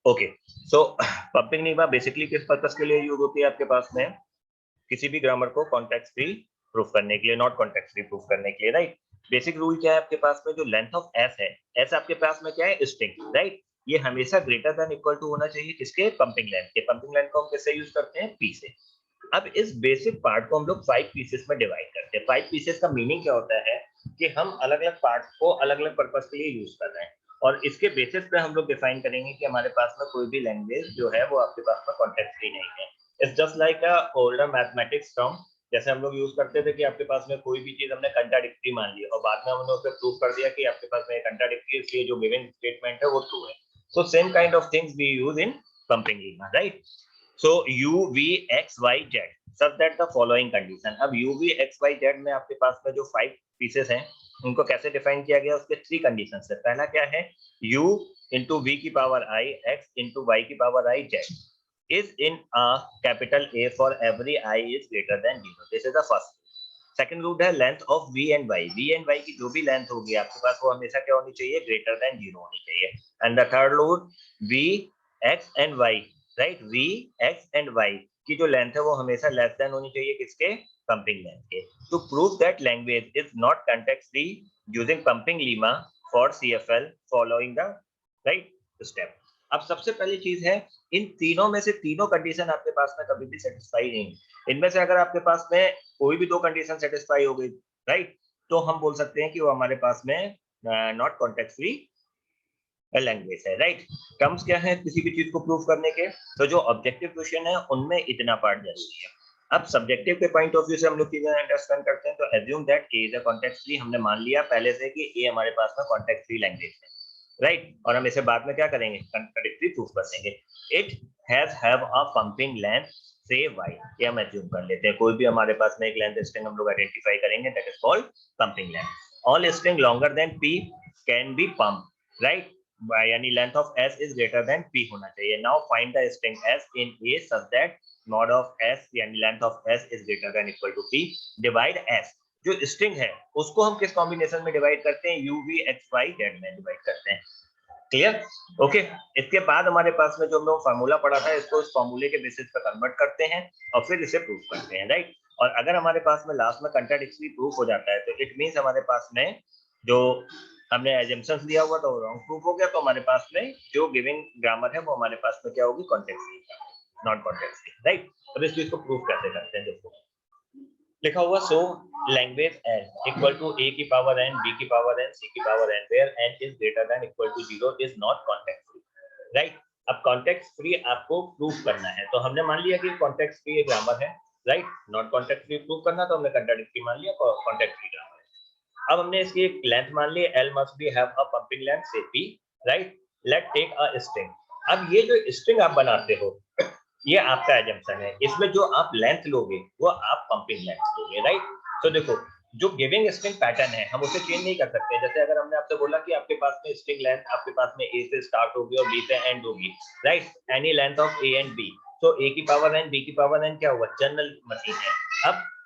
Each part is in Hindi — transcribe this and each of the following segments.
Okay, so pumping Lima basically किस पर्पस के लिए यूज होती है आपके पास में? किसी भी ग्रामर को कॉन्टेक्स्ट फ्री प्रूफ करने के लिए, नॉट कॉन्टेक्स्ट फ्री प्रूफ करने के लिए, राइट? बेसिक रूल क्या है आपके पास में? जो लेंथ ऑफ एस है, एस आपके पास में क्या है? String, right? ये हमेशा ग्रेटर देन इक्वल टू होना चाहिए किसके? पंपिंग लेंथ के। पंपिंग लेंथ को हम किससे यूज करते हैं? पी से। अब इस बेसिक पार्ट को हम लोग 5 पीसेस में डिवाइड करते हैं। 5 पीसेस का मीनिंग क्या होता है कि हम अलग अलग पार्ट्स को अलग अलग पर्पस के लिए यूज कर रहे हैं, और इसके बेसिस पे हम लोग डिफाइन करेंगे कि हमारे पास में कोई भी लैंग्वेज जो है वो आपके पास में कॉन्टेक्स्ट फ्री नहीं है। It's just like a older mathematics term, जैसे हम लोग यूज करते थे कि आपके पास में कोई भी चीज हमने कंट्राडिक्टरी मान ली और बाद में हमने उसे प्रूव कर दिया कि आपके पास में कंट्राडिक्टरी, इसलिए जो गिवन स्टेटमेंट है वो ट्रू है। So same kind of things we use in pumping lemma, right? So u v x y z such that the following condition। अब u v x y z में आपके पास में जो 5 पीसेस हैं उनको कैसे डिफाइन किया गया? उसके 3 कंडीशन है। पहला क्या है? u into v की power i x into y की power i z is in a capital A for every I is greater than 0। This is the first। Second rule है length of v and y। v and y की जो भी लेंथ होगी आपके पास वो हमेशा क्या होनी चाहिए? ग्रेटर देन 0 होनी चाहिए। And the third rule v x and y, right? v x and y की जो लेंथ है वो हमेशा लेस देन होनी चाहिए किसके? पंपिंग लेंथ के। To prove that language is not context free using pumping lemma for CFL following the right step. अब सबसे पहली चीज है, इन तीनों में से तीनों कंडीशन आपके पास में कभी भी सेटिस्फाई नहीं। इनमें से अगर आपके पास में कोई भी 2 कंडीशन सेटिस्फाई हो गई, राइट, तो हम बोल सकते हैं कि वो हमारे पास में नॉट कॉन्टेक्स्ट फ्री लैंग्वेज है, राइट? टर्म्स क्या है किसी भी चीज को प्रूव करने के? तो जो ऑब्जेक्टिव क्वेश्चन है उनमें इतना पार्ट जरूरी है। अब सब्जेक्टिव के पॉइंट ऑफ व्यू से हम लोग चीजें अंडरस्टैंड करते हैं। तो assume that A is a context free, हमने मान लिया पहले से कि ए हमारे पास में कॉन्टेक्स्ट फ्री लैंग्वेज है, राइट? और हम इसे बाद में क्या करेंगे? कंट्राडिक्टरी प्रूफ कर देंगे। It have a pumping length से y, ये हम एज्यूम कर लेते हैं। कोई भी हमारे पास में एक लेंथ स्ट्रिंग हम लोग आइडेंटिफाई करेंगे, that is called pumping length. All string longer than p can be pump, right? यानी length of s is greater than p होना चाहिए। Now find the string s in a such that mod of s यानी length of s is greater than equal to p। Divide s, जो स्ट्रिंग है उसको हम किस कॉम्बिनेशन में डिवाइड करते हैं? u v x y z में डिवाइड करते हैं। क्लियर? ओके। इसके बाद हमारे पास में जो हम लोग फार्मूला पढ़ा था, इसको इस फार्मूले के बेसिस पर कन्वर्ट करते हैं और फिर इसे प्रूफ करते हैं, राइट? और अगर हमारे पास में लास्ट में कंट्राडिक्टरी प्रूफ हो जाता है तो इट मींस हमारे पास में जो हमने एजम्पशंस लिया हुआ था वो रॉन्ग प्रूफ हो गया, तो हमारे पास में जो गिविंग ग्रामर है वो हमारे पास में क्या होगी? Context free, not context free, right? अब इस चीज को प्रूफ कैसे करते हैं देखो, लिखा हुआ so language n equal to a की पावर n, b की पावर n, c की power n where n is greater than equal to 0 is not context free, right? अब कॉन्टेक्स्ट फ्री आपको प्रूफ करना है, तो हमने मान लिया कि कॉन्टेक्स्ट फ्री ग्रामर है, right? Not context free proof करना तो हमने कॉन्ट्राडिक्टरी मान लिया, कॉन्टेक्स्ट फ्री ग्रामर है। अब हमने इसकी एक लेंथ मान ली, l must be have a pumping length से p, right? Let take a string. अब ये जो स्ट्रिंग आप बनाते हो ये आपका एजम्पशन है, इसमें जो आप लेंथ लोगे वो आप पंपिंग लेंथ लोगे, राइट? तो देखो जो गिविंग स्ट्रिंग पैटर्न है हम उसे चेंज नहीं कर सकते। जैसे अगर हमने आपसे बोला कि आपके पास में स्ट्रिंग लेंथ आपके पास में a से स्टार्ट होगी और b से एंड होगी, right? Any length of a and b, तो a की पावर n b की पावर n क्या हुआ? जनरल मशीन है।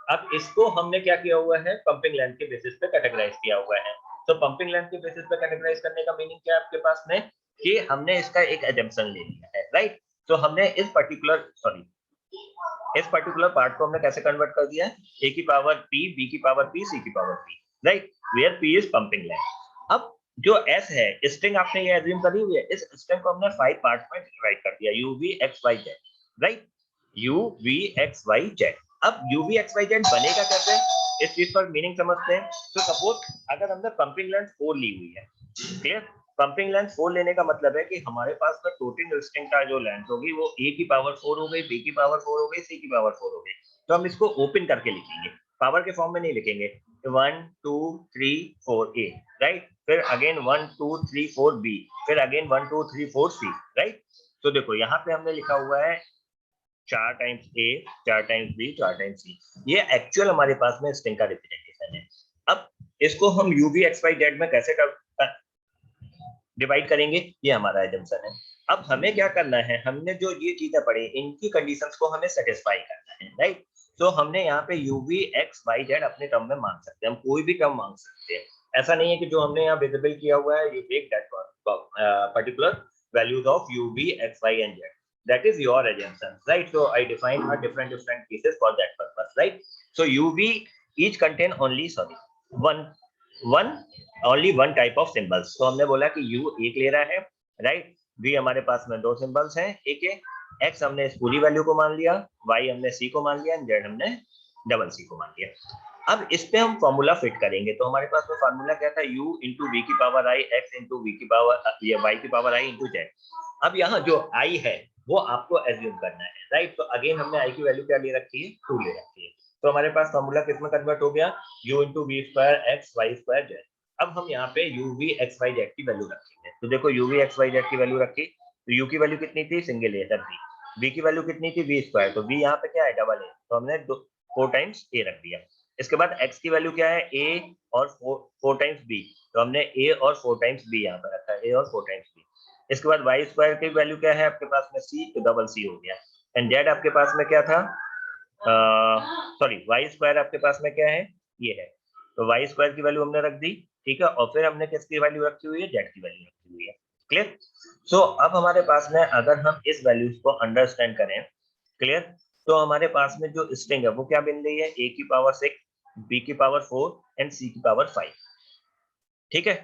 अब इसको हमने क्या किया हुआ है? पंपिंग लेंथ के बेसिस पे कैटेगराइज किया हुआ है। तो पंपिंग लेंथ के बेसिस पे कैटेगराइज करने का मीनिंग क्या है आपके पास में? कि हमने इसका एक एजम्पशन ले लिया है, राइट? तो हमने इस पर्टिकुलर पार्ट को हमने कैसे कन्वर्ट कर दिया है? a की पावर p, b की पावर p, c की power p, right? Where p is pumping length. अब जो s है स्ट्रिंग आपने ये एज्यूम करी हुई है, इस स्ट्रिंग को हमने 5 पार्ट में डिवाइड कर दिया, u v x y z, right? u v x y z। अब u v x y z बनेगा कैसे? इस चीज पर मीनिंग समझते हैं। तो सपोज अगर हमने पंपिंग लेंथ 4 ली हुई है, क्लियर? पंपिंग लेंथ 4 लेने का मतलब है कि हमारे पास में टोटल स्ट्रिंग का जो लेंथ होगी वो a की पावर 4 हो गई, b की पावर 4 हो गई, c की पावर 4 हो गई। तो हम इसको ओपन करके लिखेंगे, पावर के फॉर्म में नहीं लिखेंगे। 1 2 3 4 a, राइट? फिर अगेन 1 2 3 4 b, फिर अगेन 1 2 3 4 c, राइट? तो देखो यहाँ पे हमने लिखा हुआ है 4 times a, 4 times b, 4 times c। ये एक्चुअल हमारे पास में स्ट्रिंग का रिप्रेजेंटेशन है। अब इसको हम u v x y z में कैसे डिवाइड करेंगे? ये हमारा एजम्पशन है। अब हमें क्या करना है? हमने जो ये चीजें पढ़ी इनकी कंडीशंस को हमें सेटिस्फाई करना है, राइट? तो हमने यहाँ पे u v x y z अपने टर्म में मांग सकते हैं, हम कोई भी टर्म मांग सकते हैं। ऐसा नहीं है कि जो हमने यहाँ विजिबल किया हुआ है you take that particular values of u, v, x, y and z. That is your assumption, right? So I define a different cases for that purpose, right? So u, v each contain only only one type of symbols. तो हमने बोला कि u एक ले रहा है, right? v हमारे पास में दो सिंबल्स हैं, एक है x हमने इस पूरी वैल्यू को मान लिया, y हमने c को मान लिया, z हमने डबल c को मान लिया। अब इस पे हम फॉर्मूला फिट करेंगे, तो हमारे पास में फॉर्मूला क्या था, u इंटू वी की power I, x into V की पावर ये y की पावर आई इंटू z। अब यहाँ जो i है वो आपको एज्यूम करना है, राइट? तो अगेन हमने i की वैल्यू क्या ले रखी है, 2 ले रखी है। तो हमारे पास फॉर्मूला किस में कन्वर्ट हो गया, u into V square X Y square Z. अब हम यहाँ पे u v x y z की वैल्यू रखेंगे, तो देखो u v x y z की वैल्यू रखी, तो u की वैल्यू कितनी थी, सिंगल ए तब v की वैल्यू कितनी थी, v स्क्वायर, तो v यहाँ पे क्या है, डबल ए, तो हमने 4 टाइम्स a रख दिया। इसके बाद x की वैल्यू क्या है, a और 4 टाइम्स b, तो हमने a और 4 टाइम्स b यहाँ पे रखा है, a और 4 टाइम्स b। इसके बाद y स्क्वायर की वैल्यू क्या है आपके पास में, c, तो डबल c हो गया। एंड z आपके पास में क्या था, सॉरी y स्क्वायर आपके पास में क्या है, ये है, तो y स्क्वायर की वैल्यू हमने रख दी, ठीक है। और फिर हमने किसकी वैल्यू रखी हुई है, z की वैल्यू रखी हुई है, क्लियर? सो अब हमारे पास में अगर हम इस वैल्यूज को अंडरस्टैंड करें, क्लियर, तो हमारे पास में जो स्ट्रिंग है वो क्या बन रही है, a की पावर 6, b की पावर 4 एंड c की पावर 5, ठीक है।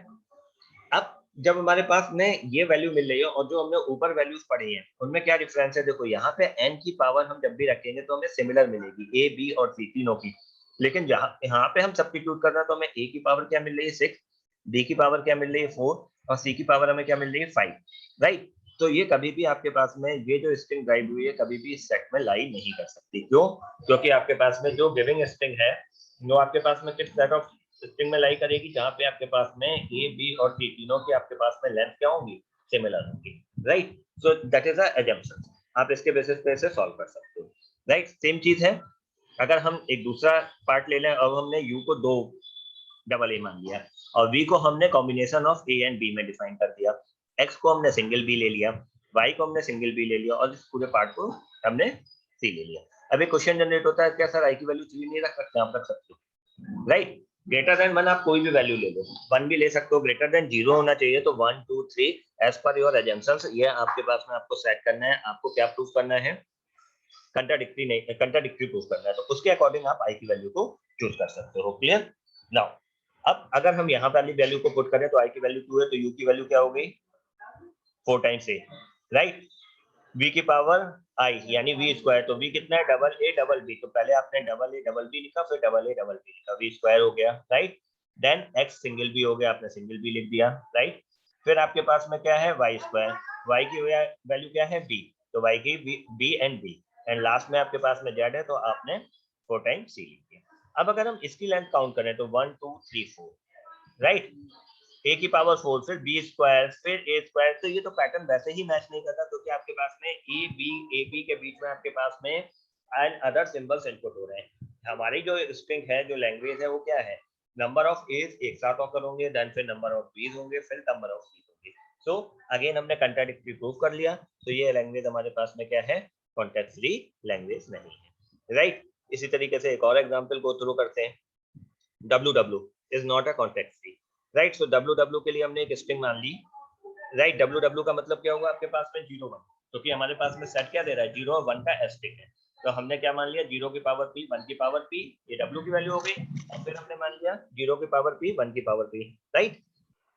अब जब हमारे पास में ये वैल्यू मिल रही है और जो हमने ऊपर वैल्यूज पढ़ी हैं उनमें क्या डिफरेंस है, देखो यहाँ पे n की पावर हम जब भी रखेंगे तो हमें सिमिलर मिलेगी, a, b और c तीनों की। लेकिन यहाँ पे हम सब्स्टिट्यूट कर रहे हैं तो हमें a की पावर क्या मिल रही है, 6, b की पावर क्या मिल रही है, 4 और c की पावर हमें क्या मिल रही है, 5, राइट? तो ये कभी भी आपके पास में ये जो स्ट्रिंग ड्राइव हुई है कभी भी इस सेट में लाई नहीं कर सकती। क्यों? क्योंकि आपके पास में जो गिविंग स्ट्रिंग है वो आपके पास में किस सेट ऑफ स्ट्रिंग में लाई करेगी, जहां पे आपके पास में ए, बी और सी तीनों की आपके पास में लेंथ क्या होंगी, सिमिलर होंगी, right? So that is a assumption, आप इसके बेसिस पे इसे सॉल्व कर सकते हो, राइट? सेम चीज है, अगर हम एक दूसरा पार्ट ले लें, अब हमने u को 2 डबल ए मान लिया और v को हमने combination of a and b में डिफाइन कर दिया, x को हमने सिंगल b ले लिया, y को हमने सिंगल b ले लिया और इस पूरे पार्ट को हमने c ले लिया। अब एक क्वेश्चन जनरेट होता है, क्या सर i की वैल्यू 3 नहीं रख सकते, आप रख सकते हो, राइट? ग्रेटर देन 1 आप कोई भी वैल्यू ले लो, 1 भी ले सकते हो, ग्रेटर देन 0 होना चाहिए, तो 1 2 3 एज पर योर अजम्पशंस, ये आपके पास में आपको सेट करना है, आपको क्या प्रूफ करना है, कंट्राडिक्टरी नहीं, कंट्राडिक्टरी प्रूफ करना है, तो उसके अकॉर्डिंग आप i की वैल्यू को चूज कर सकते हो, क्लियर? नाउ अब अगर हम यहाँ वाली वैल्यू को पुट करें तो i की वैल्यू 2 है, तो u की वैल्यू क्या हो गई, 4 टाइम्स a, राइट? v की पावर i यानी v स्क्वायर, तो v कितना है, डबल a डबल b, तो पहले आपने डबल a डबल b लिखा, फिर डबल a डबल b लिखा, v स्क्वायर हो गया, right? Then x single b हो गया, आपने सिंगल b लिख दिया, राइट? फिर आपके पास में क्या है, y स्क्वायर, y की वैल्यू क्या है, b, तो y की b and b, and last में आपके पास में z है, तो आपने 4 टाइम्स c लिख दिया। अब अगर हम इसकी लेंथ काउंट करें तो 1 2 3 4, राइट? a की पावर 4, फिर b स्क्वायर, फिर a स्क्वायर, तो ये तो पैटर्न वैसे ही मैच नहीं करता, क्योंकि आपके पास में a b के बीच में आपके पास में एंड अदर सिंबल्स इनपुट हो रहे हैं। हमारी जो स्ट्रिंग है, जो लैंग्वेज है, वो क्या है, नंबर ऑफ एज एक साथ ऑकर होंगे, देन फिर नंबर ऑफ बीज होंगे, फिर नंबर ऑफ सी होंगे। सो अगेन हमने कंट्राडिक्टरी प्रूफ कर लिया, तो ये लैंग्वेज हमारे पास में क्या है, कॉन्टेक्स्ट फ्री लैंग्वेज नहीं है, राइट? इसी तरीके से एक और एग्जांपल को थ्रू करते हैं, ww is not a context free, right? So ww के लिए हमने एक स्ट्रिंग मान ली, राइट? ww का मतलब क्या होगा आपके पास में, 0 1, क्योंकि हमारे पास में सेट क्या दे रहा है, 0 और 1 का स्ट्रिंग है, तो हमने क्या मान लिया, 0 की पावर p 1 की पावर p, ये w की वैल्यू हो गई, और फिर हमने मान लिया 0 की पावर p 1 की पावर p, राइट?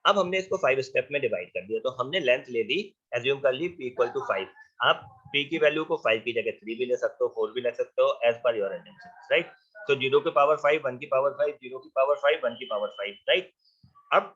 अब हमने इसको 5 स्टेप में डिवाइड कर दिया, तो हमने लेंथ ले ली, एज्यूम कर ली p = 5, आप p की वैल्यू को 5 की जगह 3 भी ले सकते हो, 4 भी ले सकते हो, as per your attention, right? तो 0 की पावर 5 1 की पावर 5, 0 की पावर 5 1 की पावर 5, राइट? अब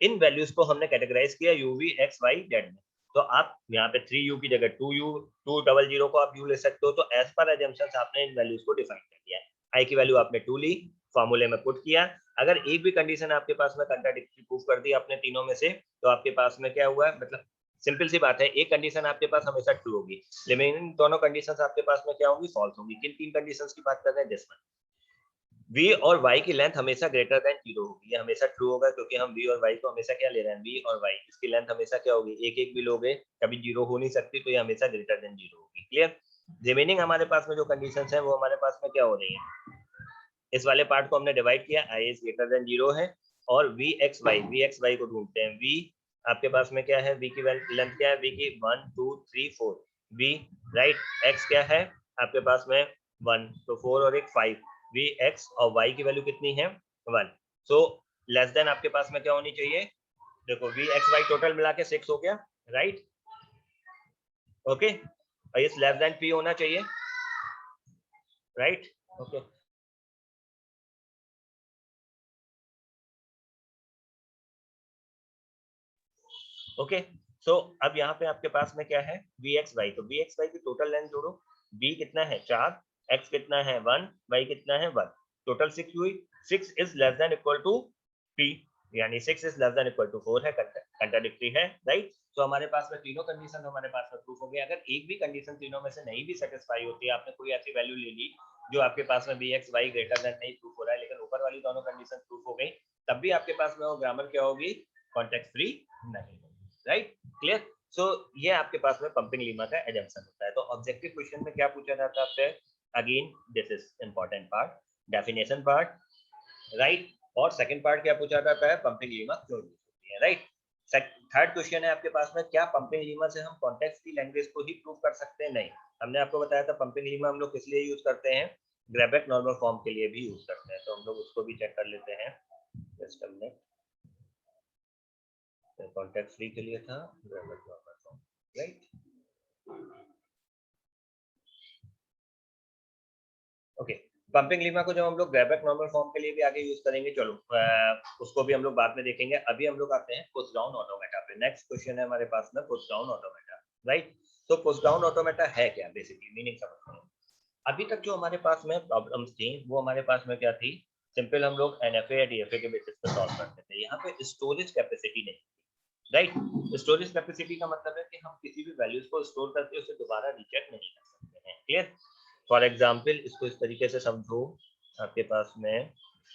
इन वैल्यूज को हमने कैटेगराइज किया u v x y z में, तो आप यहाँ पे 3u की जगह 2u 200 को आप u ले सकते हो, तो एज पर अजम्पशंस आपने इन वैल्यूज को डिफाइन कर दिया है। i की वैल्यू आपने 2 ली, फार्मूले में पुट किया, अगर एक भी कंडीशन आपके पास में कंट्राडिक्टरी प्रूफ कर दी आपने तीनों में से, तो आपके पास में क्या हुआ है, मतलब सिंपल सी बात है, एक कंडीशन आपके पास हमेशा ट्रू होगी, रिमेनिंग दोनों कंडीशंस आपके पास में क्या होंगी, फॉल्स होंगी। किन तीन कंडीशंस की बात कर रहे हैं, दिस वन, v और y की लेंथ हमेशा ग्रेटर देन 0 होगी, ये हमेशा ट्रू होगा, क्योंकि हम v और y को हमेशा क्या ले रहे हैं, v और y इसकी लेंथ हमेशा क्या होगी, एक एक भी लोगे कभी 0 हो नहीं सकती, तो ये हमेशा ग्रेटर देन 0 होगी, क्लियर? रिमेनिंग हमारे पास में जो कंडीशंस हैं वो हमारे पास में क्या हो रही है, इस वाले पार्ट को हमने डिवाइड किया, i is greater than 0 है, और v x y को ढूंढते हैं, v आपके पास में क्या है, v की लेंथ क्या है, v की 1 2 3 4 v, राइट। x क्या है आपके पास में 1, तो 4 और एक 5, v x और y की वैल्यू कितनी है 1। सो लेस देन आपके पास में क्या होनी चाहिए, देखो v x y टोटल मिला के 6 हो गया, राइट। ओके, और इस लेस देन p होना चाहिए, राइट। Okay, okay. सो अब यहाँ पे आपके पास में क्या है vxy, तो vxy की टोटल लेंथ जोड़ो, v कितना है 4, x कितना है 1, y कितना है 1, टोटल 6 हुई। 6 is less than equal to p, यानी 6 is less than equal to 4 है, कंट्राडिक्टरी है, राइट। तो हमारे पास में तीनों कंडीशन हमारे पास में प्रूफ हो गई। अगर एक भी कंडीशन तीनों में से नहीं भी सेटिस्फाई होती है, आपने कोई ऐसी वैल्यू ले ली जो आपके पास में vxy ग्रेटर देन नहीं प्रूफ हो रहा है, लेकिन ऊपर वाली दोनों कंडीशन प्रूफ हो गई, तब भी आपके पास में वो ग्रामर क्या होगी, कॉन्टेक्स्ट फ्री नहीं होगी, राइट, क्लियर। सो ये आपके पास में पंपिंग लीमा का एजम्पशन होता है। तो ऑब्जेक्टिव क्वेश्चन में क्या पूछा जाता है आपसे, again this is important part, definition part, right. और सेकंड पार्ट क्या पूछा जाता है, पंपिंग लीमा क्यों यूज होती है, राइट। थर्ड क्वेश्चन है आपके पास में, क्या पंपिंग लीमा से हम कॉन्टेक्स्ट की लैंग्वेज को ही प्रूव कर सकते हैं, नहीं। हमने आपको बताया था पंपिंग लीमा हम लोग किस लिए यूज करते हैं, ग्रेबेक नॉर्मल फॉर्म के लिए भी यूज करते हैं, तो हम लोग उसको भी चेक कर लेते हैं। जस्ट हमने कॉन्टेक्स्ट फ्री के लिए था Greibach normal form, right. Okay, pumping lemma को जब हम लोग ग्रेबेक नॉर्मल फॉर्म के लिए भी आगे यूज करेंगे, चलो उसको भी हम लोग बाद में देखेंगे। अभी हम लोग आते हैं पुश डाउन ऑटोमेटा पे। नेक्स्ट क्वेश्चन है हमारे पास में पुश डाउन ऑटोमेटा, राइट। तो पुश डाउन ऑटोमेटा है क्या, बेसिकली मीनिंग समझते हैं। अभी तक जो हमारे पास में प्रॉब्लम्स थी वो हमारे पास में क्या थी, सिंपल हम लोग एनएफए या डीएफए के बेसिस पे सॉल्व करते थे। यहाँ पे स्टोरेज कैपेसिटी नहीं, राइट। स्टोरेज कैपेसिटी का मतलब है कि हम किसी भी वैल्यूज को स्टोर करके उसे दोबारा रिचेक नहीं कर सकते हैं, क्लियर। फॉर एग्जाम्पल इसको इस तरीके से समझो, आपके पास में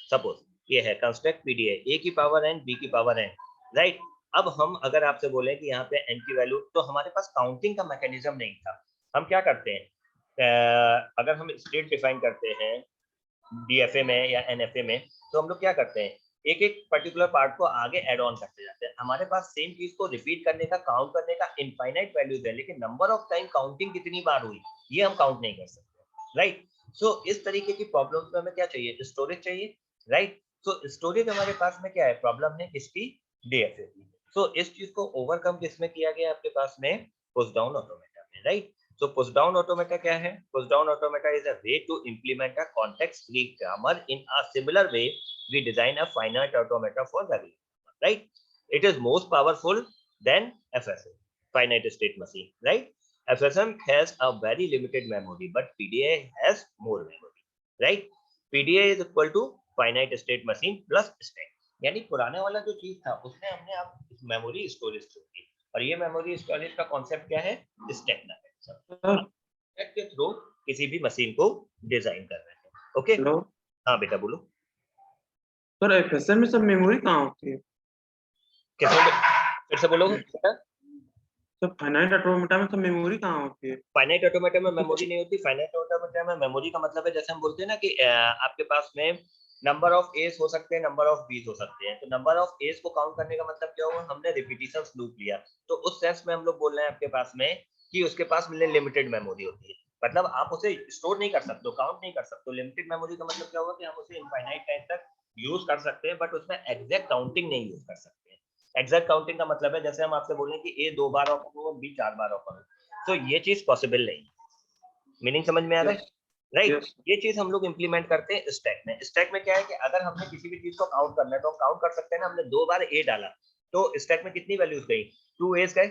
सपोज ये है कंस्ट्रक्ट पीडीए ए की पावर एन बी की पावर एन, राइट। अब हम अगर आपसे बोले कि यहाँ पे एन की वैल्यू, तो हमारे पास काउंटिंग का मैकेनिज्म नहीं था। हम क्या करते हैं, अगर हम स्टेट डिफाइन करते हैं डीएफए में या एनएफए में, तो हम लोग क्या करते हैं, एक एक पर्टिकुलर पार्ट को आगे ऐड ऑन करते जाते हैं। हमारे पास सेम चीज को रिपीट करने का, काउंट करने का इनफाइनाइट वैल्यूज है, लेकिन नंबर ऑफ टाइम काउंटिंग कितनी बार हुई ये हम काउंट नहीं कर सकते, राइट। सो इस तरीके की प्रॉब्लम्स में हमें क्या चाहिए, स्टोरेज चाहिए, राइट। सो स्टोरेज हमारे पास में क्या है, प्रॉब्लम है इसकी डीएफए की। सो इस चीज को ओवरकम किसमें किया गया आपके पास में, पुश डाउन ऑटोमेटा में, right. So push down automata क्या है? Push down automata is a way to implement a context-free grammar in a similar way we design a finite automata for regular grammar, right? It is most powerful than FSM, finite state machine, right? FSM has a very limited memory, but PDA has more memory, right? PDA is equal to finite state machine plus stack. यानी पुराने वाला जो चीज था उसमें हमने अब मेमोरी स्टोरेज की, और ये मेमोरी स्टोरेज का कॉन्सेप्ट क्या है, स्टैक का सर के थ्रू किसी भी मशीन को डिजाइन कर रहे हैं, ओके। हेलो हाँ बेटा बोलो, सर एफएसएम में सब मेमोरी कहाँ होती है? कैसे फिर से बोलोगे बेटा। सब फाइनाइट ऑटोमेटा में सब मेमोरी कहाँ होती है? फाइनाइट ऑटोमेटा में मेमोरी नहीं होती। फाइनाइट ऑटोमेटा में मेमोरी का मतलब है, जैसे हम बोलते हैं ना कि आपके पास में नंबर ऑफ एज हो सकते हैं, नंबर ऑफ बीज हो सकते हैं। तो नंबर ऑफ एज को काउंट करने का मतलब क्या हुआ, हमने रिपीटिशन लूप लिया। तो उस सेंस में हम लोग बोल रहे हैं आपके पास में कि उसके पास लिमिटेड मेमोरी होती है, मतलब आप उसे स्टोर नहीं कर सकते, काउंट नहीं कर सकते। लिमिटेड मेमोरी का मतलब क्या हुआ कि हम उसे इनफाइनाइट टाइम तक यूज कर सकते हैं, बट उसमें एग्जैक्ट काउंटिंग नहीं यूज कर सकते। एग्जैक्ट काउंटिंग का मतलब है जैसे हम आपसे बोलें कि ए 2 बार ऑफ हो, बी 4 बार ऑफ हो, तो ये चीज पॉसिबल नहीं। मीनिंग समझ में आ रहा है, यस राइट। यस ये चीज हम लोग इंप्लीमेंट करते हैं स्टैक में। स्टैक में क्या है कि अगर हमने किसी भी चीज को काउंट करना है तो काउंट कर सकते हैं ना। हमने 2 बार ए डाला तो स्टैक में कितनी वैल्यूज गई, 2 एज गए,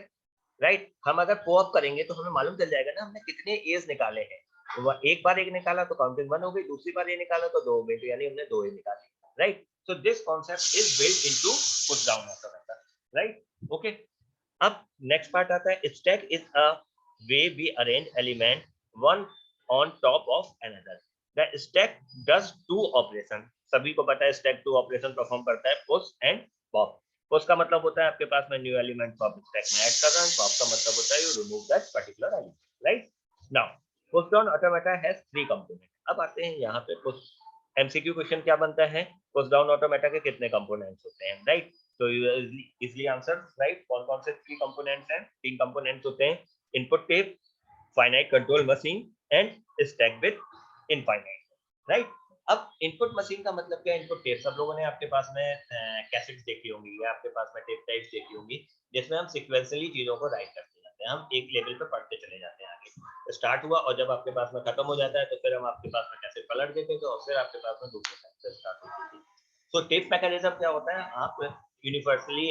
राइट। हम अगर कोऑप करेंगे तो हमें मालूम चल जाएगा ना हमने कितने एज निकाले हैं। तो एक बार एक निकाला तो काउंटिंग 1 हो गई, दूसरी बार ये निकाला तो 2 हो गई, तो यानी हमने 2 ए निकाले, राइट। So this concept is built into push down automata, right, okay. अब नेक्स्ट पार्ट आता है, stack is a way we arrange element one on top of another. The stack does 2 operation. सभी को पता है स्टैक 2 ऑपरेशन परफॉर्म करता है, पुश एंड पॉप। पुश का मतलब होता है आपके पास में न्यू एलिमेंट को आप स्टैक में ऐड कर रहे हैं, पॉप का मतलब होता है you remove that particular element, right. Now push down automata has 3 component. अब आते हैं यहाँ पे पुश एमसीक्यू क्वेश्चन क्या बनता है, पुश डाउन ऑटोमेटा के कितने कंपोनेंट्स होते हैं, राइट। तो यू इजीली आंसर राइट। कौन कौन से 3 कंपोनेंट्स हैं? 3 कंपोनेंट्स होते हैं, input tape, finite control machine and stack with infinite, right. अब इनपुट मशीन का मतलब क्या है? इनपुट टेप सब लोगों ने आपके पास में कैसेट्स देखी होंगी या आपके पास में टेप टाइप्स देखी होंगी, जिसमें हम सीक्वेंशियली चीजों को राइट करते जाते हैं, हम एक लेवल पे पढ़ते चले जाते हैं। आगे स्टार्ट हुआ और जब आपके पास में खत्म हो जाता है तो फिर हम आपके पास में कैसेट पलट देते थे और फिर आपके पास में दूसरे साइड से स्टार्ट होती थी। तो टेप मैकेनिज्म क्या होता है? आप यूनिवर्सली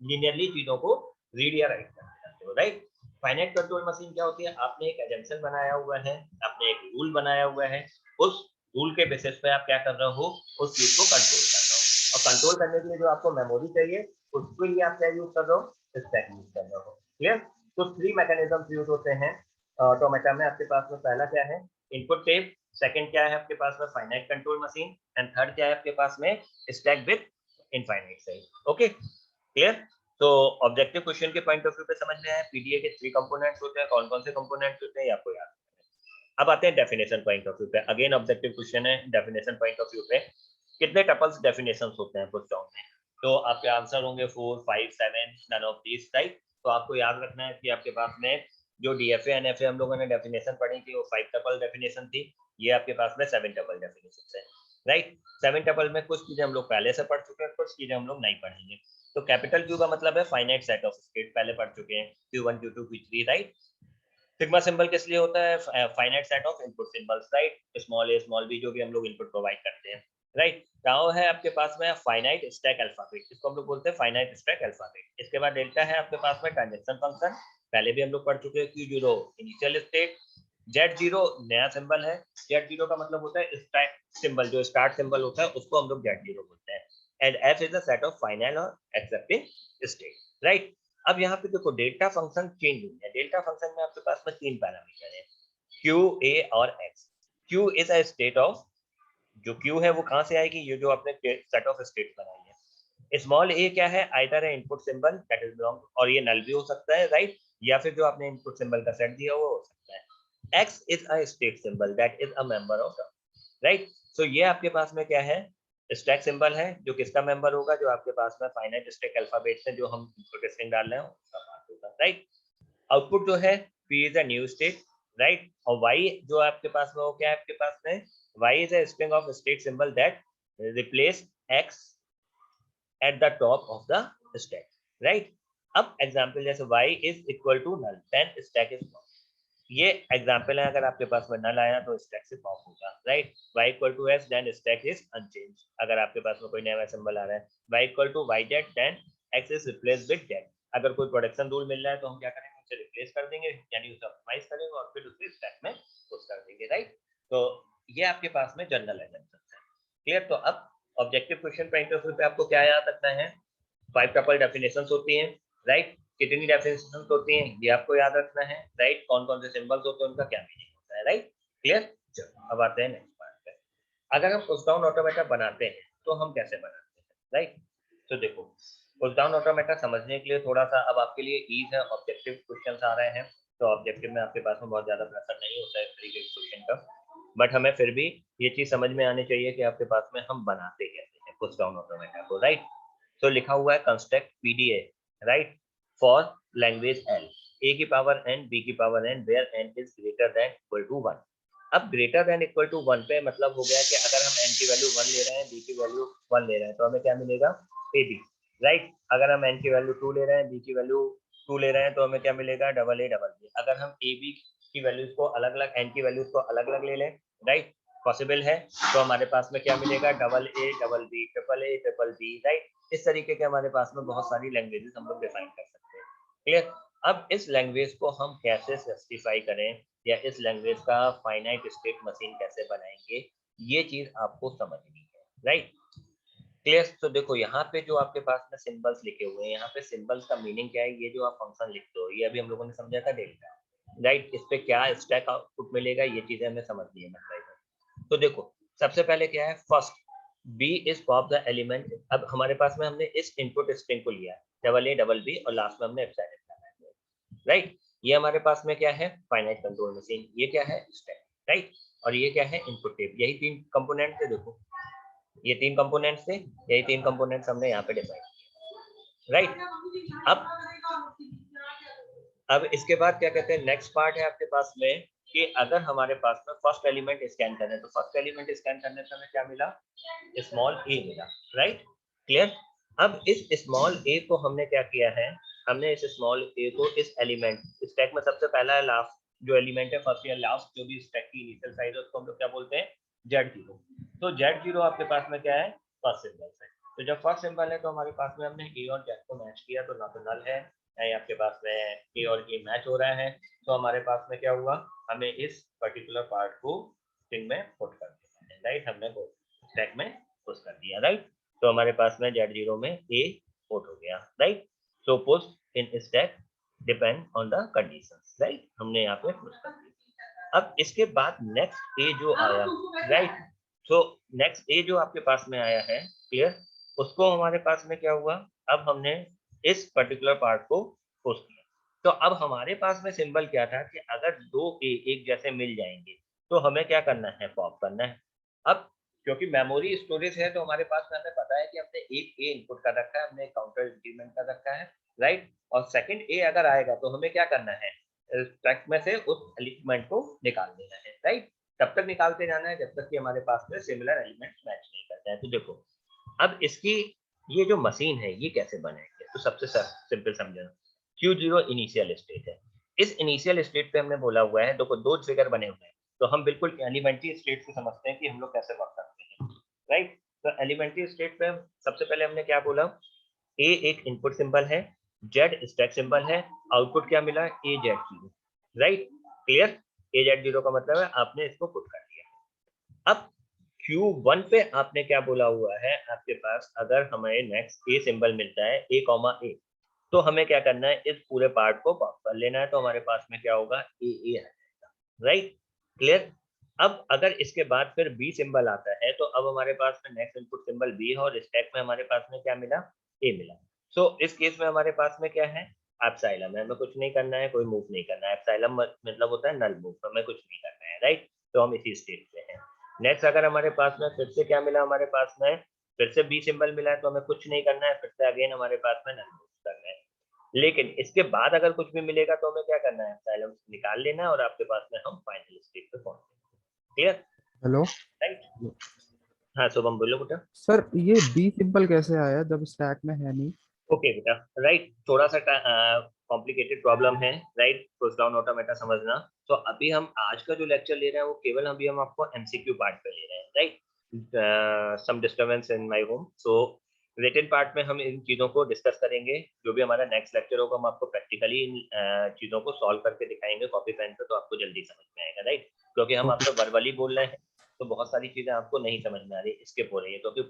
लीनियरली चीजों को रीड या राइट करते जाते हो, राइट। फाइनाइट कंट्रोल मशीन क्या होती है? आपने एक एजम्पशन बनाया हुआ है, आपने एक रूल बनाया हुआ है, उस रूल के बेसिस पे आप क्या कर रहे हो? उस चीज को कंट्रोल कर रहे हो, और कंट्रोल करने के लिए जो आपको मेमोरी चाहिए उसके लिए आप क्या यूज कर रहे हो? स्टैक यूज कर रहे हो। क्लियर? तो 3 मैकेनिज्म यूज होते हैं ऑटोमेटा में। आपके पास में पहला क्या है? इनपुट टेप, सेकंड क्या है आपके पास में? Finite control machine, and third क्या है आपके पास में? स्टैक विद इनफाइनाइट सही। Okay, clear? तो ऑब्जेक्टिव क्वेश्चन के पॉइंट ऑफ व्यू पे समझ में आया पीडीए के 3 कंपोनेंट्स होते हैं, कौन कौन से कंपोनेंट्स होते हैं ये आपको याद है। अब आते हैं डेफिनेशन पॉइंट ऑफ व्यू पे। अगेन ऑब्जेक्टिव क्वेश्चन है, डेफिनेशन पॉइंट ऑफ व्यू पे कितने टपल्स डेफिनेशंस होते हैं पुट डाउन में? तो आपके आंसर होंगे 4, 5, 7, नन ऑफ दीस, राइट। तो आपको याद रखना है कि आपके पास में जो डीएफए एनएफए हम लोगों ने डेफिनेशन पढ़ी थी वो 5 टपल डेफिनेशन थी, ये आपके पास में 7 टपल डेफिनेशन है, राइट। 7 टपल में कुछ चीजें हम लोग पहले से पढ़ चुके हैं, कुछ चीजें हम लोग नहीं पढ़ेंगे। तो कैपिटल क्यू का मतलब है फाइनाइट सेट ऑफ स्टेट, पहले पढ़ चुके हैं, Q1 Q2 Q3, right. Sigma symbol किस लिए होता है? Finite set of input symbols, right. Small A small B जो भी हम लोग इनपुट प्रोवाइड करते हैं, राइट। टाउ है आपके पास में फाइनाइट स्टैक अल्फाबेट, इसको हम लोग बोलते हैं फाइनाइट स्टैक अल्फाबेट। इसके बाद डेल्टा है आपके पास में ट्रांजैक्शन फंक्शन, पहले भी हम लोग पढ़ चुके हैं। Q0 इनिशियल स्टेट, Z0 नया सिंबल है, Z0 का मतलब होता है स्टार्ट सिंबल, जो स्टार्ट सिंबल होता है उसको हम लोग Z0 बोलते हैं। And F is a set of final और एक्सेप्टिंग स्टेट, राइट। अब यहाँ पे देखो डेल्टा फंक्शन चेंज हुई है। डेल्टा फंक्शन में आपके पास में 3 पैरामीटर है, Q, A और X। Q is a state of, जो Q है वो कहाँ से आएगी? ये जो आपने सेट ऑफ स्टेट बनाई है। स्मॉल a क्या है? आइदर है input symbol that is belong, और ये नल भी हो सकता है, राइट, या फिर जो आपने इनपुट सिंबल का सेट दिया वो हो सकता है। X is a state symbol that is a member of, right. So ये आपके पास में क्या है? स्टैक सिंबल है, जो किसका मेंबर होगा? जो आपके पास में फाइनाइट स्टैक अल्फाबेट से जो हम इनपुट स्ट्रिंग डाल रहे हैं उसका पार्ट होगा, राइट। आउटपुट जो है P is a new state, right. और Y जो आपके पास में वो क्या है आपके पास में? Y is a string of state symbol that replace X at the top of the stack, right। अब एग्जांपल जैसे y is equal to null then stack is pop, ये एग्जांपल है। अगर आपके पास में null आया तो stack से पॉप होगा, right. y equal to s then stack is unchanged, अगर आपके पास में कोई नया सिंबल आ रहा है। y equal to yz then x is replaced with z, अगर कोई प्रोडक्शन रूल मिल रहा है तो हम क्या करेंगे? उसे रिप्लेस कर देंगे, यानी उसे ऑप्टिमाइज करेंगे और फिर उसे स्टैक में पुश कर देंगे, राइट। तो ये आपके पास में जनरल एग्जांपल्स है, क्लियर। तो अब objective question point of view पे आपको क्या याद रखना है? 5 टपल डेफिनेशंस होती हैं, राइट। कितनी डेफिनेशंस होती हैं ये आपको याद रखना है, राइट। कौन कौन से सिंबल्स होते हैं उनका क्या मीनिंग होता है, राइट, क्लियर। चलो अब आते हैं नेक्स्ट पार्ट पे। अगर हम पुश डाउन ऑटोमेटा बनाते हैं तो हम कैसे बनाते हैं, राइट। तो देखो पुश डाउन ऑटोमेटा समझने के लिए थोड़ा सा अब आपके लिए ईज है, ऑब्जेक्टिव क्वेश्चंस आ रहे हैं तो ऑब्जेक्टिव में आपके पास में बहुत ज्यादा प्रेशर नहीं होता है इस तरीके के क्वेश्चन का, बट हमें फिर भी ये चीज समझ में आनी चाहिए कि आपके पास में हम बनाते कैसे हैं पुश डाउन ऑटोमेटा को, राइट। तो लिखा हुआ है construct PDA, right, for language L, a की पावर एन बी की power n where N is greater than equal to 1। अब ग्रेटर देन इक्वल टू 1 पे मतलब हो गया कि अगर हम n की वैल्यू 1 ले रहे हैं, b की वैल्यू 1 ले रहे हैं तो हमें क्या मिलेगा? ab, right. अगर हम n की वैल्यू 2 ले रहे हैं, b की वैल्यू 2 ले रहे हैं तो हमें क्या मिलेगा? Double A double B. अगर हम ab की वैल्यूज को अलग अलग, n की वैल्यूज को अलग अलग ले लें, राइट, पॉसिबल है, तो हमारे पास में क्या मिलेगा? Double A double B, triple A triple B, right. इस तरीके के हमारे पास में बहुत सारी लैंग्वेजेस हम लोग डिफाइन कर सकते हैं, क्लियर। अब इस लैंग्वेज को हम कैसे जस्टिफाई करें या इस लैंग्वेज का फाइनाइट स्टेट मशीन कैसे बनाएंगे, ये चीज आपको समझनी है, राइट, क्लियर। तो देखो यहाँ पे जो आपके पास में सिंबल्स लिखे हुए हैं, यहाँ पे सिंबल्स का मीनिंग क्या है? ये जो आप फंक्शन लिखते हो ये अभी हम लोगों ने समझा था डेल्टा, राइट। इस पे क्या स्टैक आउटपुट मिलेगा ये चीजें हमें समझनी है मतलब। तो देखो सबसे पहले क्या है? First B is pop the element. अब हमारे पास में हमने इस इनपुट स्ट्रिंग को लिया है, डबल ए डबल बी, और लास्ट में हमने एप्सिलॉन लगाया है, राइट। ये हमारे पास में क्या है? Finite control machine. ये क्या है? Stack, right. और ये क्या है? Input tape. यही 3 कंपोनेंट थे, देखो ये 3 कंपोनेंट्स थे, यही 3 कंपोनेंट्स हमने यहाँ पे डिफाइन किए, राइट। अब इसके बाद क्या कहते हैं, नेक्स्ट पार्ट है आपके पास में कि अगर हमारे पास में फर्स्ट एलिमेंट स्कैन करना है तो फर्स्ट एलिमेंट स्कैन करने से हमें क्या मिला, स्मॉल ए मिला, राइट, क्लियर। अब इस स्मॉल ए को हमने क्या किया है, हमने इस स्मॉल ए को इस एलिमेंट स्टैक में सबसे पहला है लास्ट जो एलिमेंट है फर्स्ट या लास्ट जो भी स्टैक की इनिशियल साइज है उसको हम लोग क्या बोलते हैं, Z0। तो Z0 आपके पास में क्या है, फर्स्ट सिंबल है। तो जब फर्स्ट सिंबल है तो हमारे पास में हमने ए और Z को मैच किया तो ना तो नल है, आपके पास में ए और ए मैच हो रहा है, तो हमारे पास में क्या हुआ, हमें इस पर्टिकुलर पार्ट को स्ट्रिंग में पुट कर दिया है, राइट, हमने स्टैक में पुश कर दिया, राइट। तो हमारे पास में Z0 में ए पुट हो गया, right. So push in stack depend on the conditions, right, हमने यहाँ पे पुश कर दिया। अब इसके बाद नेक्स्ट ए जो आया, राइट, सो नेक्स्ट ए जो आपके पास में आया है, क्लियर, उसको हमारे पास में क्या हुआ, अब हमने इस पर्टिकुलर पार्ट को पुश किया। तो अब हमारे पास में सिंबल क्या था कि अगर दो ए एक जैसे मिल जाएंगे तो हमें क्या करना है, पॉप करना है। अब क्योंकि मेमोरी स्टोरेज है तो हमारे पास में हमें पता है कि हमने एक ए इनपुट कर रखा है, हमने काउंटर इंक्रीमेंट कर रखा है, राइट, और सेकंड ए अगर आएगा तो हमें क्या करना है, स्टैक में से उस एलिमेंट को निकाल देना है, राइट। तब तक निकालते जाना है जब तक कि हमारे पास में सिमिलर एलिमेंट्स मैच नहीं करते हैं। तो देखो अब इसकी ये जो मशीन है ये कैसे बनेगी, तो सबसे सिंपल समझना, Q0 इनिशियल स्टेट है। इस इनिशियल स्टेट पे हमने बोला हुआ है, देखो दो ट्रिगर बने हुए हैं तो हम बिल्कुल एलिमेंट्री स्टेट से समझते हैं कि हम लोग कैसे वर्क करते हैं, राइट। तो एलिमेंट्री स्टेट पे सबसे पहले हमने क्या बोला, ए एक इनपुट सिंबल है, जेड स्टैक सिंबल है, आउटपुट क्या मिला, ए जेड 0, राइट, क्लियर। ए जेड 0 का मतलब है आपने इसको पुट कर दिया। अब Q1 पे आपने क्या बोला हुआ है, आपके पास अगर हमें नेक्स्ट ए सिंबल मिलता है ए कॉमा ए तो हमें क्या करना है, इस पूरे पार्ट को पॉप कर लेना है, तो हमारे पास में क्या होगा, ए आ जाएगा, राइट, क्लियर। अब अगर इसके बाद फिर बी सिंबल आता है तो अब हमारे पास में नेक्स्ट इनपुट सिंबल बी है और स्टैक में हमारे पास में क्या मिला, ए मिला। सो इस केस में हमारे पास में क्या है, एप्सिलॉन है, हमें कुछ नहीं करना है, कोई मूव नहीं करना है, एप्सिलॉन मतलब होता है नल मूव, हमें कुछ नहीं करना है, राइट। तो हम इसी स्टेट पे हैं। नेक्स्ट अगर हमारे पास में फिर से क्या मिला, हमारे पास में फिर से बी सिंबल मिला है तो हमें कुछ नहीं करना है, फिर से अगेन हमारे पास में नल मूव करना है। लेकिन इसके बाद अगर कुछ भी मिलेगा तो हमें क्या करना है, एप्सिलॉन निकाल लेना है और आपके पास में हम फाइनल स्टेट पे पहुंचेंगे, क्लियर, हेलो राइट। हाँ शुभम बोलो बेटा। सर, ये बी सिंपल कैसे आया जब स्टैक में है नहीं? ओके बेटा, राइट, थोड़ा सा कॉम्प्लिकेटेड प्रॉब्लम है, राइट, पुश डाउन ऑटोमेटा समझना। तो अभी हम आज का जो लेक्चर ले रहे हैं वो केवल अभी हम आपको एमसीक्यू पार्ट पे ले रहे हैं, right. Some disturbance in my home, so written part में हम इन चीज़ों को डिस्कस करेंगे। जो भी हमारा नेक्स्ट लेक्चर होगा हम आपको प्रैक्टिकली इन चीज़ों को सॉल्व करके दिखाएंगे कॉपी पेन पे, तो आपको जल्दी समझ में आएगा, राइट। क्योंकि हम आपसे वर्बली बोल रहे हैं तो बहुत सारी चीज़ें आपको नहीं समझ में आ रही, स्किप हो रही है, क्योंकि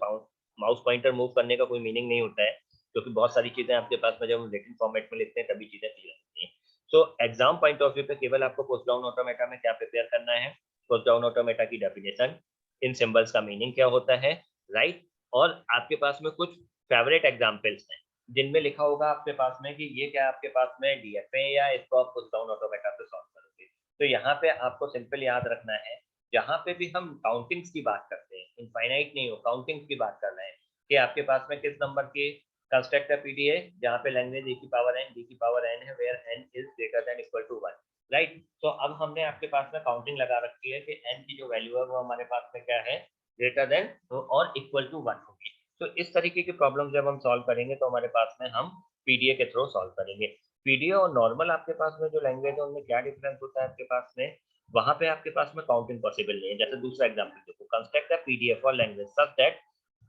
माउस पॉइंटर मूव करने का कोई मीनिंग नहीं होता है, क्योंकि बहुत सारी चीजें आपके पास में जब हम रिटन फॉर्मेट में लिखते हैं तभी चीजें क्लियर होती हैं। So exam point of view पे केवल आपको पुश डाउन ऑटोमेटा में क्या प्रिपेयर करना है, पुश डाउन ऑटोमेटा की डेफिनेशन, इन सिंबल्स का मीनिंग क्या होता है, राइट, और आपके पास में कुछ फेवरेट एग्जाम्पल्स हैं जिनमें लिखा होगा आपके पास में कि ये क्या आपके पास में डीएफ है या इसको आप पुश डाउन ऑटोमेटा से सॉल्व करोगे। तो यहाँ पे आपको सिंपल याद रखना है, जहाँ पे भी हम काउंटिंग्स की बात करते हैं, इनफाइनाइट नहीं हो, काउंटिंग्स की बात कर रहे हैं कि आपके पास में किस नंबर के कंस्ट्रक्टर पीडी है जहाँ पे लैंग्वेज ए की पावर एन डी की पावर एन है, where N is greater than equal to 1, right. तो अब हमने आपके पास में काउंटिंग लगा रखी है कि एन की जो वैल्यू है वो हमारे पास में क्या है, ग्रेटर देन और इक्वल टू 1 होगी। तो इस तरीके की प्रॉब्लम जब हम सॉल्व करेंगे तो हमारे पास में हम पीडीए के थ्रू सॉल्व करेंगे। पीडीए और नॉर्मल आपके पास में जो लैंग्वेज है उनमें क्या डिफरेंस होता है आपके पास में, वहां पे आपके पास में काउंटिंग पॉसिबल नहीं है। जैसे दूसरा एग्जांपल देखो, construct a PDF for language such that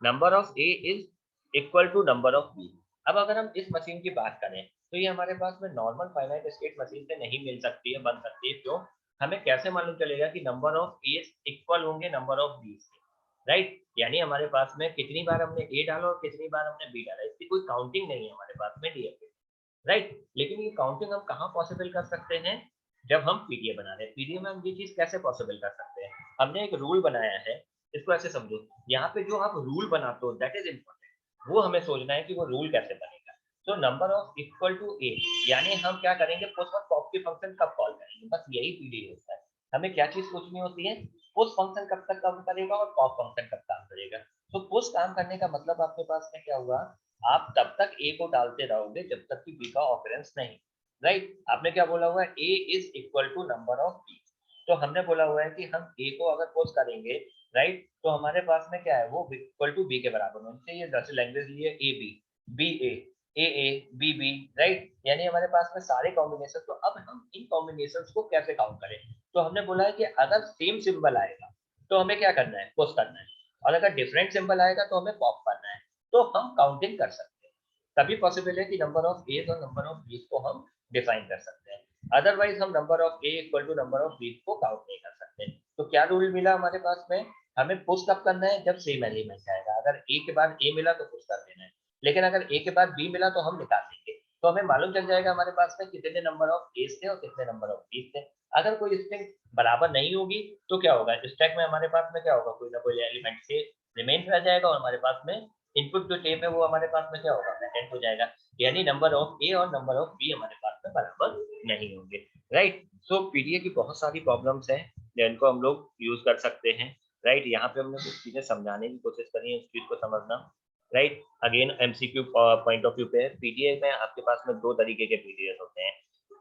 number of A is equal to number of B. अब अगर हम इस मशीन की बात करें तो ये हमारे पास में नॉर्मल फाइनाइट स्टेट मशीन से नहीं मिल सकती है, बन सकती है, क्यों, हमें कैसे मालूम चलेगा कि नंबर ऑफ ए इक्वल होंगे नंबर ऑफ बी से, राइट। यानी हमारे पास में कितनी बार हमने ए डाला और कितनी बार हमने बी डाला, इसकी कोई काउंटिंग नहीं है हमारे पास में डीएफ, राइट। लेकिन ये काउंटिंग हम कहाँ पॉसिबल कर सकते हैं, जब हम पीडीए बना रहे हैं। पीडीए में हम ये चीज कैसे पॉसिबल कर सकते हैं, हमने एक रूल बनाया है, इसको ऐसे समझो, यहाँ पे जो आप रूल बनाते हो दैट इज इम्पोर्टेंट, वो हमें सोचना है कि वो रूल कैसे बनेगा। तो नंबर ऑफ इक्वल टू ए, यानी हम क्या करेंगे, पुश और पॉप के फंक्शन कब कॉल करेंगे, बस यही पीडीए होता है। हमें क्या चीज सोचनी होती है, पुश फंक्शन कब तक काम करेगा और पॉप फंक्शन कब काम करेगा। तो पुश काम करने का मतलब आपके पास में क्या हुआ, आप तब तक ए को डालते रहोगे जब तक कि बी का ऑकरेंस नहीं, राइट। आपने क्या बोला हुआ है, a is equal to number of b, तो हमने बोला हुआ है कि हम ए को अगर पोस्ट करेंगे, राइट, तो हमारे पास में क्या है, वो इक्वल टू बी के बराबर होना चाहिए। जैसे लैंग्वेज लिए A B, B A B B, right, यानी हमारे पास में सारे कॉम्बिनेशन। तो अब हम इन कॉम्बिनेशंस को कैसे काउंट करें, तो हमने बोला है कि अगर सेम सिंबल आएगा तो हमें क्या करना है, पोस्ट करना है, और अगर डिफरेंट सिंबल आएगा तो हमें पॉप करना है। तो हम काउंटिंग कर सकते हैं, तभी पॉसिबल है कि नंबर ऑफ एज और नंबर ऑफ बीस को हम डिफाइन कर सकते हैं। अदरवाइज हम number of A equal to number of B's को काउंट नहीं कर सकते। तो क्या रूल मिला हमारे पास में, हमें पुश कब करना है, जब सेम एलिमेंट आएगा। अगर ए के बाद ए मिला तो पुश कर देना है, लेकिन अगर ए के बाद बी मिला तो हम निकाल देंगे। तो हमें मालूम चल जाएगा हमारे पास में कितने नंबर ऑफ एज थे और कितने नंबर ऑफ बीस थे। अगर कोई स्ट्रिंग बराबर नहीं होगी तो क्या होगा, स्टैक में हमारे पास में क्या होगा, कोई ना कोई एलिमेंट से रिमेन रह जाएगा और हमारे पास में इनपुट जो टेप है वो हमारे पास में क्या होगा, पेटेंट हो जाएगा, यानी नंबर ऑफ ए और नंबर ऑफ बी हमारे पास में बराबर नहीं होंगे, राइट। सो पीडीए की बहुत सारी प्रॉब्लम्स हैं जिनको हम लोग यूज कर सकते हैं, राइट। यहाँ पे हमने कुछ चीजें समझाने की कोशिश करी है, उस चीज को समझना, right. Again MCQ point of view पे पीडीए में आपके पास में दो तरीके के पीडीए होते हैं,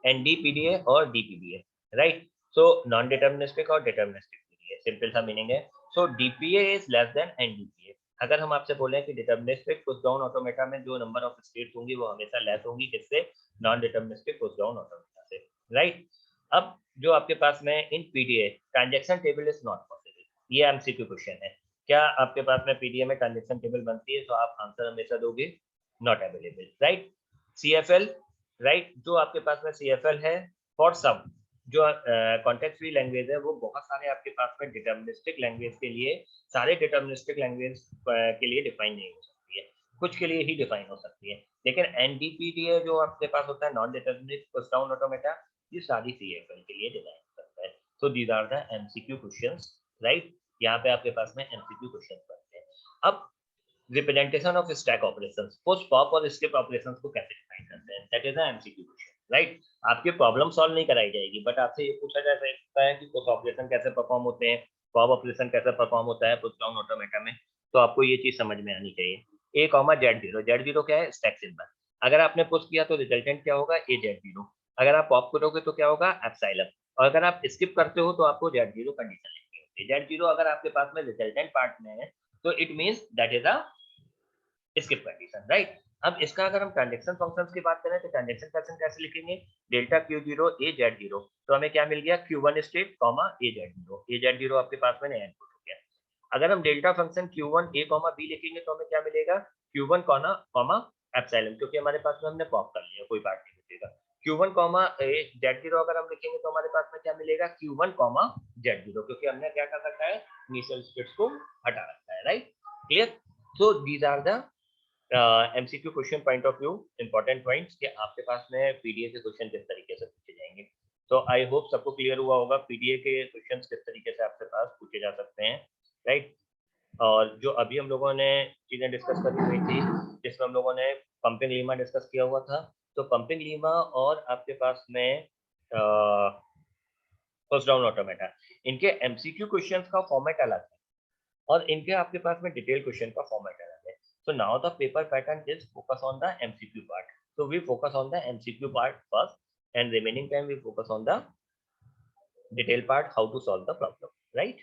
एनडीपीडीए और डीपीडीए, राइट। सो नॉन डिटर्मिनिस्टिक और डिटर्मिनिस्टिक पीडीए, सिंपल सा मीनिंग है। सो डीपीए इज लेस देन एनडीपीए। अगर हम आपसे बोलें कि डिटर्मिनिस्टिक पुश डाउन ऑटोमेटा में जो नंबर ऑफ स्टेट्स होंगी वो हमेशा लेस होंगी किससे, non deterministic push down automata से, राइट। अब जो आपके पास में in PDA transaction table is not possible, ये एमसीक्यू क्वेश्चन है। क्या आपके पास में पीडीए में ट्रांजैक्शन टेबल बनती है, तो आप आंसर हमेशा दोगे not available, right. CFL, right, जो आपके पास में सीएफएल है फॉर सम जो कॉन्टेक्स्ट फ्री लैंग्वेज है, वो बहुत सारे आपके पास में डिटर्मिनिस्टिक लैंग्वेज के लिए, सारे डिटर्मिनिस्टिक लैंग्वेज के लिए डिफाइन नहीं हो सकती है, कुछ के लिए ही डिफाइन हो सकती है। लेकिन एनडीपीडीए जो आपके पास होता है, non deterministic push down automata, ये सारी सीएफएल के लिए डिजाइन हो सकता है। So these are the MCQ questions, right. यहाँ पे आपके पास में एमसीक्यू क्वेश्चन बनते हैं। अब representation of stack operations, push pop और स्किप ऑपरेशंस को कैसे डिफाइन करते हैं, that is the MCQ question, right. आपकी प्रॉब्लम सॉल्व नहीं कराई जाएगी, बट आपसे ये पूछा जा सकता है कि पुश ऑपरेशन कैसे परफॉर्म होते हैं, पॉप ऑपरेशन कैसे परफॉर्म होता है पुश डाउन ऑटोमेटा में। तो आपको ये चीज समझ में आनी चाहिए। A comma z zero, z zero क्या है, स्टैक सिंबल। अगर आपने पुश किया तो रिजल्टेंट क्या होगा, ए जेड जीरो। अगर आप पॉप करोगे तो क्या होगा, एप्सिलॉन। और अगर आप स्किप करते हो तो आपको जेड जीरो कंडीशन लिखनी होती है। जेड जीरो अगर आपके पास में रिजल्टेंट पार्ट में है तो it means that is a skip condition, right. अब इसका अगर हम ट्रांजैक्शन फंक्शंस की बात करें तो ट्रांजैक्शन फंक्शन कैसे लिखेंगे, डेल्टा क्यू जीरो ए जेड जीरो। तो हमें क्या मिल गया, Q1 स्टेट कॉमा ए जेड जीरो, ए जेड जीरो आपके पास में नया इनपुट हो गया। अगर हम डेल्टा फंक्शन Q1 ए कॉमा बी लिखेंगे तो हमें क्या मिलेगा, Q1 कॉमा एप्सिलॉन, क्योंकि हमारे पास में हमने पॉप कर लिया, कोई पार्ट नहीं बचेगा। Q1 कॉमा ए जेड जीरो अगर हम लिखेंगे तो हमारे पास में क्या मिलेगा, Q1 कॉमा जेड जीरो, क्योंकि हमने क्या कर रखा है, इनिशियल स्टेट्स को हटा रखा है, right, clear. So these are the MCQ question point of view, important points कि आपके पास में पीडीए के क्वेश्चन किस तरीके से पूछे जाएंगे। तो आई होप सबको क्लियर हुआ होगा पीडीए के क्वेश्चंस किस तरीके से आपके पास पूछे जा सकते हैं, राइट। और जो अभी हम लोगों ने चीजें डिस्कस करी हुई थी, जिसमें हम लोगों ने पंपिंग लीमा डिस्कस किया हुआ था, तो पंपिंग लीमा और आपके पास में पुश डाउन ऑटोमेटा, इनके एमसीक्यू क्वेश्चंस का फॉर्मेट अलग है और इनके आपके पास में डिटेल क्वेश्चन का फॉर्मेट अलग है। So now the paper pattern is focus on the MCQ part. So we focus on the MCQ part first, and remaining time we focus on the detail part, how to solve the problem, right?